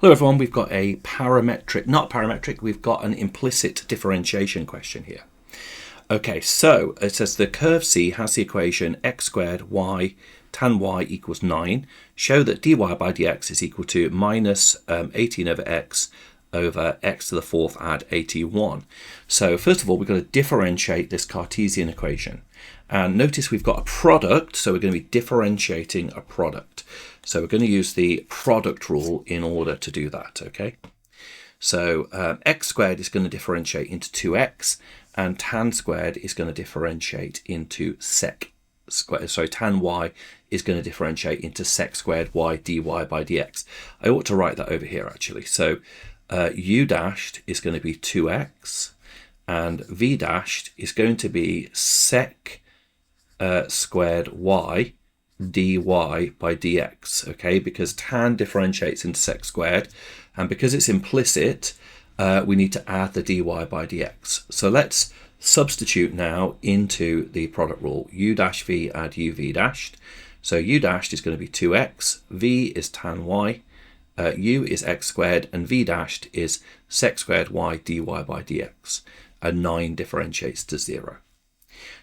Hello everyone, we've got a we've got an implicit differentiation question here. Okay, so it says the curve C has the equation x squared y tan y equals 9. Show that dy by dx is equal to minus 18 over x to the fourth add 81. So first of all, we've got to differentiate this Cartesian equation. And notice we've got a product, so we're going to be differentiating a product. So we're going to use the product rule in order to do that, okay? So x squared is going to differentiate into 2x, and tan squared is going to differentiate into sec squared. So tan y is going to differentiate into sec squared y dy by dx. I ought to write that over here actually. So u dashed is going to be 2x, and v dashed is going to be sec squared y dy by dx, okay, because tan differentiates into sec squared, and because it's implicit, we need to add the dy by dx. So let's substitute now into the product rule. U dash v add uv dashed. So u dashed is going to be 2x, v is tan y, u is x squared, and v dashed is sec squared y dy by dx, and 9 differentiates to 0.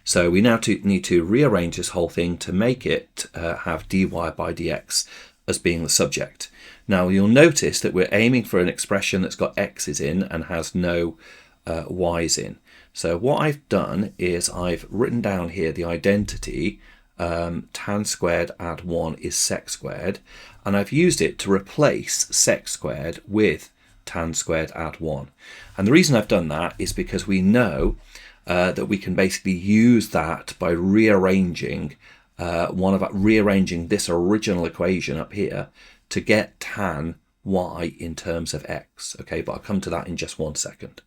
So we now need to rearrange this whole thing to make it have dy by dx as being the subject. Now you'll notice that we're aiming for an expression that's got x's in and has no y's in. So what I've done is I've written down here the identity tan squared add 1 is sec squared, and I've used it to replace sec squared with tan squared add 1. And the reason I've done that is because we know that we can basically use that by rearranging rearranging this original equation up here to get tan y in terms of x. Okay, but I'll come to that in just 1 second.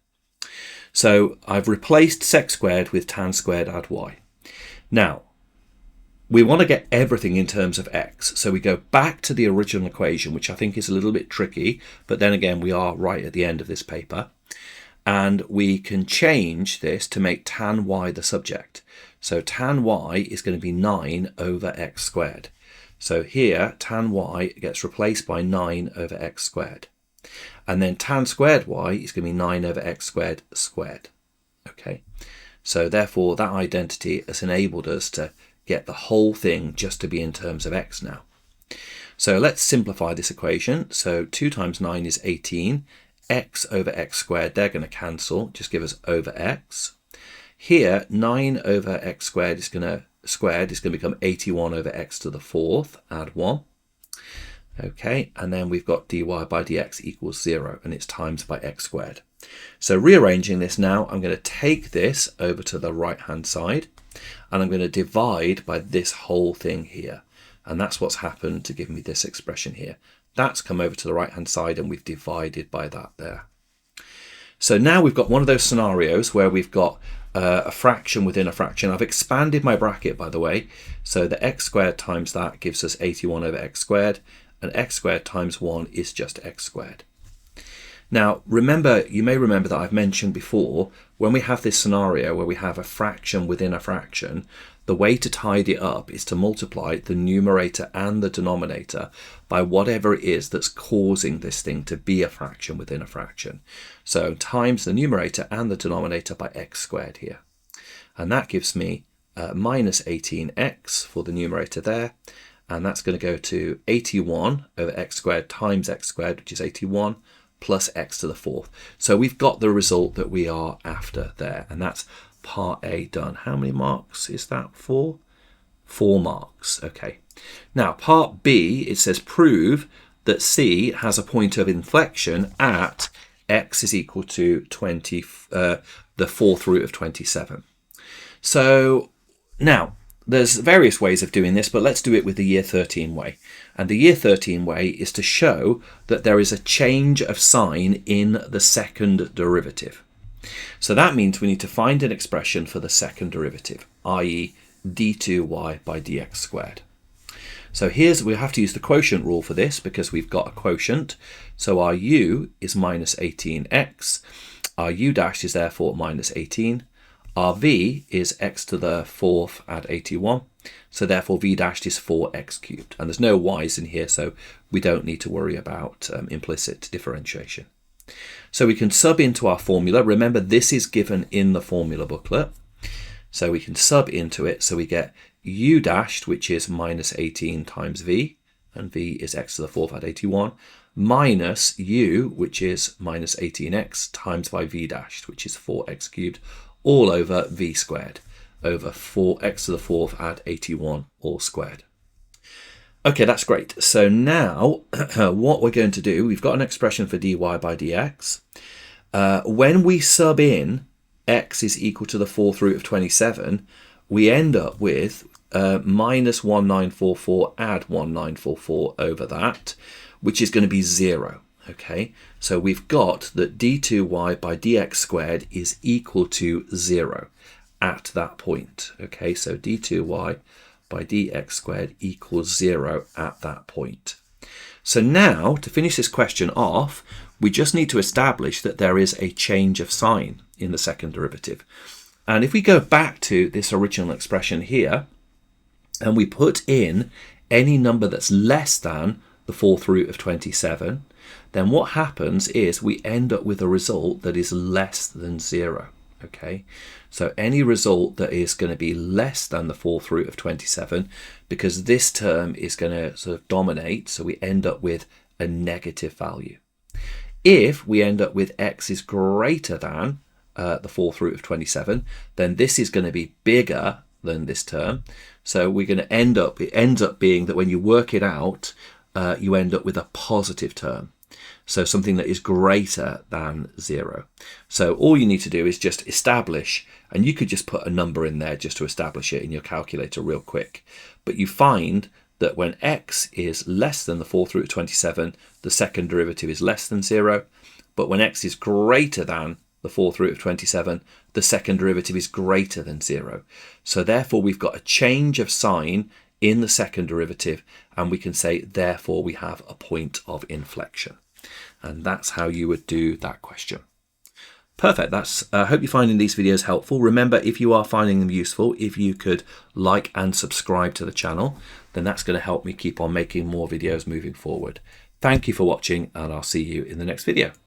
So I've replaced sec squared with tan squared add y. Now we want to get everything in terms of x, so we go back to the original equation, which I think is a little bit tricky, but then again we are right at the end of this paper. And we can change this to make tan y the subject. So tan y is going to be 9 over x squared. So here tan y gets replaced by 9 over x squared. And then tan squared y is going to be 9 over x squared squared. Okay, so therefore that identity has enabled us to get the whole thing just to be in terms of x now. So let's simplify this equation. So 2 times 9 is 18. X over x squared, they're going to cancel, just give us over x. Here 9 over x squared is going to become 81 over x to the fourth, add 1. Okay, and then we've got dy by dx equals 0, and it's times by x squared. So rearranging this now, I'm going to take this over to the right hand side, and I'm going to divide by this whole thing here. And that's what's happened to give me this expression here. That's come over to the right hand side, and we've divided by that there. So now we've got one of those scenarios where we've got a fraction within a fraction. I've expanded my bracket, by the way, so the x squared times that gives us 81 over x squared, and x squared times 1 is just x squared. Now remember, you may remember that I've mentioned before, when we have this scenario where we have a fraction within a fraction, the way to tidy it up is to multiply the numerator and the denominator by whatever it is that's causing this thing to be a fraction within a fraction. So times the numerator and the denominator by x squared here. And that gives me minus 18x for the numerator there. And that's going to go to 81 over x squared times x squared, which is 81, plus x to the fourth. So we've got the result that we are after there, and that's part A done. How many marks is that for? 4 marks. Okay. Now part B, it says prove that C has a point of inflection at x is equal to the fourth root of 27. So now there's various ways of doing this, but let's do it with the year 13 way. And the year 13 way is to show that there is a change of sign in the second derivative. So that means we need to find an expression for the second derivative, i.e. d2y by dx squared. So we have to use the quotient rule for this because we've got a quotient. So our u is minus 18x, our u dash is therefore minus 18, Our v is x⁴ add 81. So therefore v dashed is 4x³. And there's no y's in here, so we don't need to worry about implicit differentiation. So we can sub into our formula. Remember, this is given in the formula booklet. So we can sub into it. So we get u dashed, which is minus 18 times v, and v is x⁴ add 81, minus u, which is minus 18x, times by v dashed, which is 4x³, all over v squared, over 4x⁴ add 81 all squared. Okay, that's great. So now what we're going to do, we've got an expression for dy by dx. When we sub in x is equal to the 4th root of 27, we end up with minus 1944 add 1944 over that, which is going to be 0. Okay, so we've got that d2y by dx squared is equal to 0 at that point. Okay, so d2y by dx squared equals 0 at that point. So now, to finish this question off, we just need to establish that there is a change of sign in the second derivative. And if we go back to this original expression here, and we put in any number that's less than the 4th root of 27, then what happens is we end up with a result that is less than 0. Okay, so any result that is going to be less than the 4th root of 27, because this term is going to sort of dominate, so we end up with a negative value. If we end up with x is greater than the 4th root of 27, then this is going to be bigger than this term. So we're going to end up, it ends up being that when you work it out, you end up with a positive term. So something that is greater than 0. So all you need to do is just establish, and you could just put a number in there just to establish it in your calculator real quick. But you find that when x is less than the 4th root of 27, the second derivative is less than 0. But when x is greater than the 4th root of 27, the second derivative is greater than 0. So therefore we've got a change of sign in the second derivative, and we can say therefore we have a point of inflection. And that's how you would do that question. Perfect. I hope you're finding these videos helpful. Remember, if you are finding them useful, if you could like and subscribe to the channel, then that's going to help me keep on making more videos moving forward. Thank you for watching, and I'll see you in the next video.